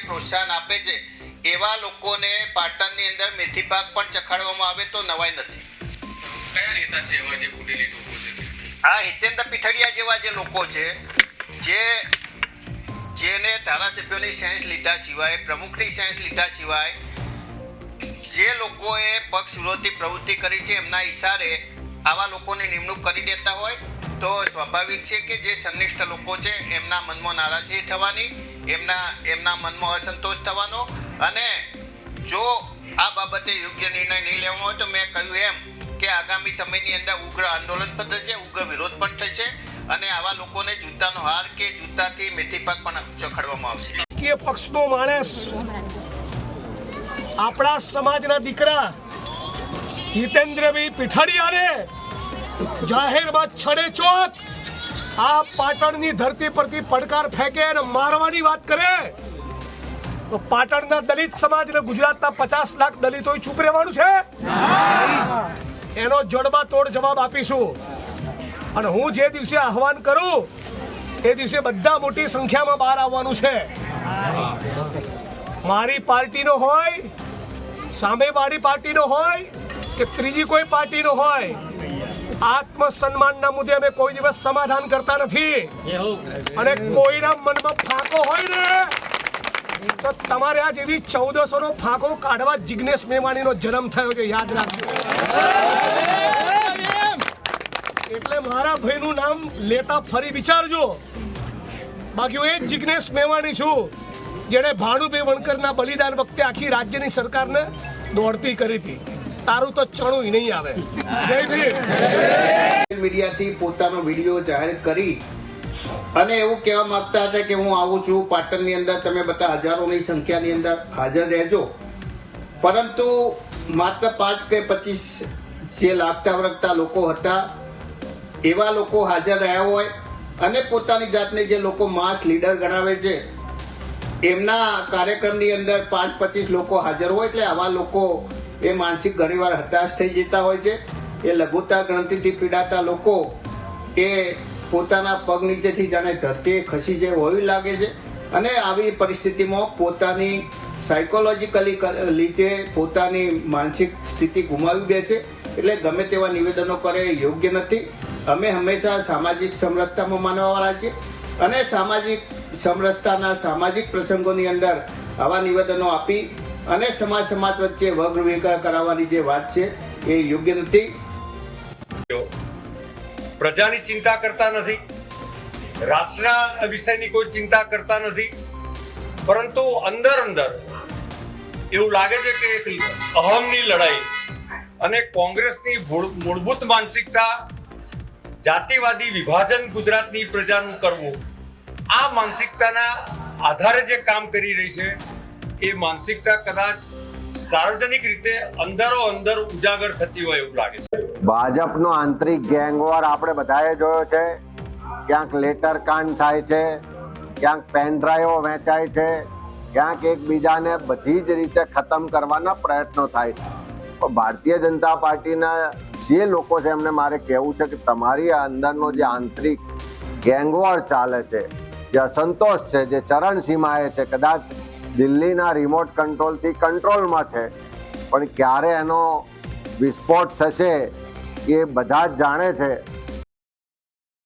પ્રોત્સાહન આપે છે એવા લોકોને પાટણની અંદર મેથી પાક પણ ચખાડવામાં આવે તો નવાઈ નથી. કયા નેતા છે એવા જે ફૂટેલી લોકો છે? આ હિતેન્દ્ર પીઠડિયા જેવા જે લોકો છે જેને ધારાસભ્યોની સેન્સ લીધા સિવાય, પ્રમુખની સેન્સ લીધા સિવાય જે લોકોએ પક્ષ વિરોધી પ્રવૃત્તિ કરી છે એમના ઇશારે આવા લોકોની નિમણૂક કરી દેતા હોય તો સ્વાભાવિક છે કે જે સંનિષ્ઠ લોકો છે એમના મનમાં નારાજગી થવાની, એમના મનમાં અસંતોષ થવાનો, અને જો આ બાબતે યોગ્ય નિર્ણય નહીં લેવાનો હોય તો મેં કહ્યું એમ કે આગામી સમયની અંદર ઉગ્ર આંદોલન પણ થશે, ઉગ્ર વિરોધ પણ થશે અને આવા લોકોને જૂતાનો હાર કે જૂતાથી મેથી પાક પણ ચખાડવામાં આવશે. કે પક્ષનો માણસ, આપણા સમાજના દીકરા હિતેન્દ્રભાઈ પીઠડિયાને જાહેરમાં છડે ચોક આ પાટણની ધરતી પરથી પડકાર ફેંકે અને મારવાની વાત કરે તો પાટણના દલિત સમાજને ગુજરાતના 50 લાખ દલિતોએ ચૂપ રહેવાનું છે? એનો જડબા તોડ જવાબ આપીશું. અને હું જે દિવસે આહવાન કરું એ દિવસે બધા મોટી સંખ્યામાં બહાર આવવાનું છે. મારી પાર્ટીનો હોય, સામેવાળી પાર્ટીનો હોય કે ત્રીજી કોઈ પાર્ટીનો હોય, આત્મસન્માનના મુદ્દે અમે કોઈ દિવસ સમાધાન કરતા નથી. અને કોઈના મનમાં ફાંકો હોય ને તો તમારે આ જેવી 1400 નો ફાંકો કાઢવા જિગ્નેશ મેવાણીનો જન્મ થયો છે, યાદ રાખજો. એટલે મારા ભાઈનું નામ લેતા ફરી વિચારજો. બાકી હું એ જ જિગ્નેશ મેવાણી છું જેણે ભાનુભાઈ વણકરના બલિદાન વખતે આખી રાજ્યની સરકારને દોડતી કરી હતી. તારું તો ચણું નહીં આવે. જય ભીમ. મીડિયાથી પોતાનો વિડીયો જાહેર કરી અને એવું કહેવા માંગતા હતા કે હું આવું છું પાટણની અંદર, તમે બધા હજારોની સંખ્યાની અંદર હાજર રહેજો, પરંતુ માત્ર 5 કે 25 જે લાગતા વળગતા લોકો હતા એવા લોકો હાજર રહ્યા હોય અને પોતાની જાતને જે લોકો માસ લીડર ગણાવે છે એમના કાર્યક્રમની અંદર 5-25 લોકો હાજર હોય એટલે આવા લોકો એ માનસિક ઘણીવાર હતાશ થઈ જતા હોય છે. એ લઘુતા ગ્રંથિથી પીડાતા લોકો એ પોતાના પગ નીચેથી જાણે ધરતી ખસી જાય હોય લાગે છે અને આવી પરિસ્થિતિમાં પોતાની સાયકોલોજીકલી લીધે પોતાની માનસિક સ્થિતિ ગુમાવી દે છે. એટલે ગમે તેવા નિવેદનો કરે યોગ્ય નથી. અમે હંમેશા સામાજિક સમરસતામાં માનવાવાળા છીએ અને સામાજિક સમરસતાના સામાજિક પ્રસંગોની અંદર આવા નિવેદનો આપી અને સમાજ વચ્ચે વગ્રવિકાર કરાવવાની જે વાત છે એ યોગ્ય નથી. પ્રજાની ચિંતા કરતા નથી, રાષ્ટ્રના વિષયની કોઈ ચિંતા કરતા નથી, પરંતુ અંદર એવું લાગે છે કે એક અહમની લડાઈ અને કોંગ્રેસની મૂળભૂત માનસિકતા જાતિવાદી વિભાજન ગુજરાતની પ્રજાનું કરવું, આ માનસિકતાના આધારે જે કામ કરી રહી છે એ માનસિકતા કદાચ સાર્વજનિક રીતે અંદર ઉજાગર થતી હોય એવું લાગે છે. ભાજપનો આંતરિક ગેંગવોર આપણે બધાએ જોયો છે. ક્યાંક લેટર કાંડ થાય છે, ક્યાંક પેનડ્રાઈવો વેચાય છે, ક્યાંક એકબીજાને બધી જ રીતે ખતમ કરવાના પ્રયત્નો થાય છે. ભારતીય જનતા પાર્ટીના જે લોકો છે એમને મારે કહેવું છે કે તમારી અંદરનો જે આંતરિક ગેંગવોર ચાલે છે, જે અસંતોષ છે, જે ચરણસીમાએ છે, કદાચ દિલ્હીના રિમોટ કંટ્રોલથી કંટ્રોલમાં છે, પણ ક્યારે એનો વિસ્ફોટ થશે એ બધા જ જાણે છે.